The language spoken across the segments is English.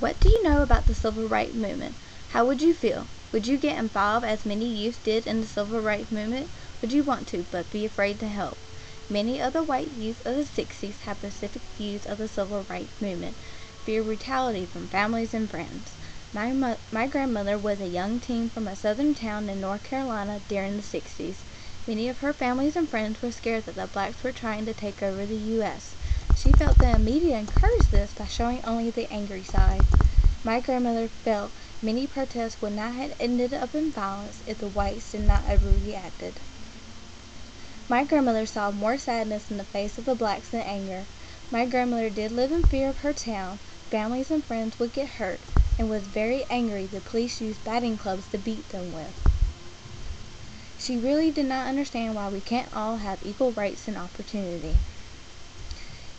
What do you know about the civil rights movement? How would you feel? Would you get involved as many youth did in the civil rights movement? Would you want to, but be afraid to help? Many of the white youth of the 60s had specific views of the civil rights movement, fear brutality from families and friends. My grandmother was a young teen from a southern town in North Carolina during the 60s. Many of her families and friends were scared that the blacks were trying to take over the U.S. She felt the media encouraged this by showing only the angry side. My grandmother felt many protests would not have ended up in violence if the whites did not overreacted. My grandmother saw more sadness in the face of the blacks than anger. My grandmother did live in fear of her town. Families and friends would get hurt, and was very angry the police used batting clubs to beat them with. She really did not understand why we can't all have equal rights and opportunity.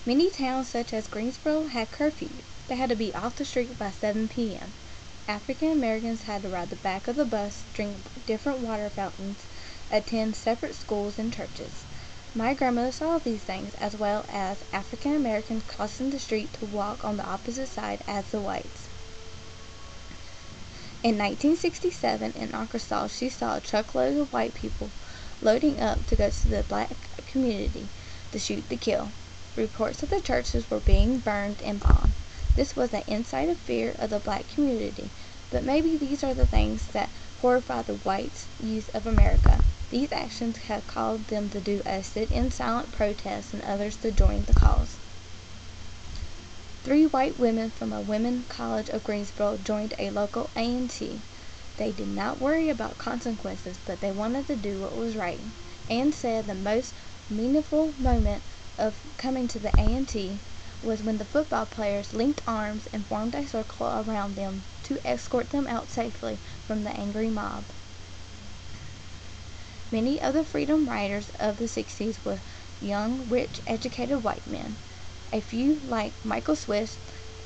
Many towns such as Greensboro had curfew. They had to be off the street by 7 p.m. African Americans had to ride the back of the bus, drink different water fountains, attend separate schools and churches. My grandmother saw these things, as well as African Americans crossing the street to walk on the opposite side as the whites. In 1967, in Arkansas, she saw a truckload of white people loading up to go to the black community to shoot to kill. Reports of the churches were being burned and bombed. This was an insight of fear of the black community, but maybe these are the things that horrify the white youth of America. These actions have caused them to do a sit-in silent protest and others to join the cause. 3 white women from a women's college of Greensboro joined a local A&T. They did not worry about consequences, but they wanted to do what was right. Anne said the most meaningful moment of coming to the A&T was when the football players linked arms and formed a circle around them to escort them out safely from the angry mob. Many of the freedom riders of the 60s were young, rich, educated white men. A few, like Michael Swift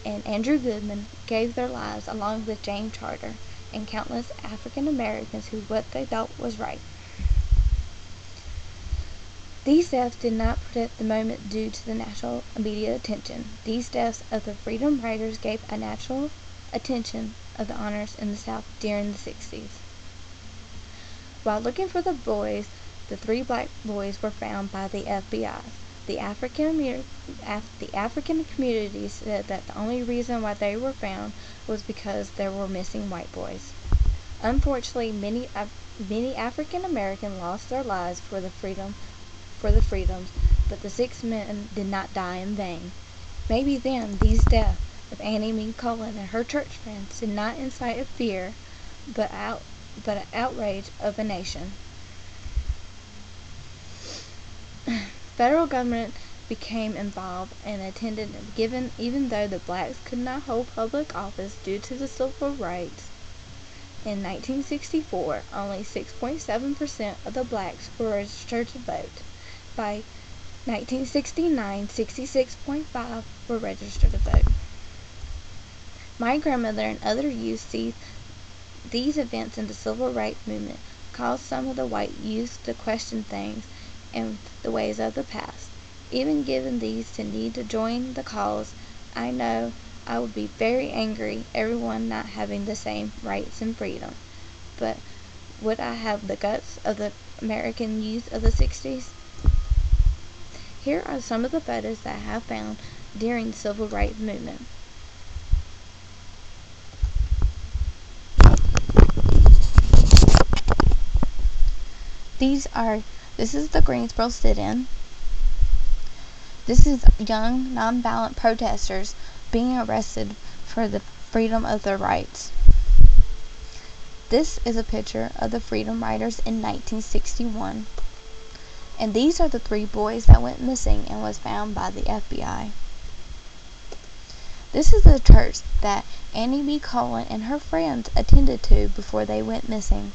and Andrew Goodman, gave their lives along with James Charter and countless African Americans who what they thought was right. These deaths did not predict the moment due to the national media attention. These deaths of the freedom riders gave a national attention of the honors in the South during the 60s. While looking for the boys, the 3 black boys were found by the FBI. The African community said that the only reason why they were found was because there were missing white boys. Unfortunately, many African Americans lost their lives for the freedoms, but the 6 men did not die in vain. Maybe then these deaths of Annie Mee Cullen and her church friends did not incite a fear, but an outrage of a nation. Federal government became involved and attended even though the blacks could not hold public office due to the civil rights. In 1964, only 6.7% of the blacks were registered to vote. By 1969, 66.5% were registered to vote. My grandmother and other youth see these events in the civil rights movement caused some of the white youth to question things and the ways of the past. Even given these to need to join the cause, I know I would be very angry everyone not having the same rights and freedom. But would I have the guts of the American youth of the 60s? Here are some of the photos that I have found during the civil rights movement. This is the Greensboro sit-in. This is young, nonviolent protesters being arrested for the freedom of their rights. This is a picture of the Freedom Riders in 1961. And these are the 3 boys that went missing and was found by the FBI. This is the church that Annie Mee Cullen and her friends attended to before they went missing.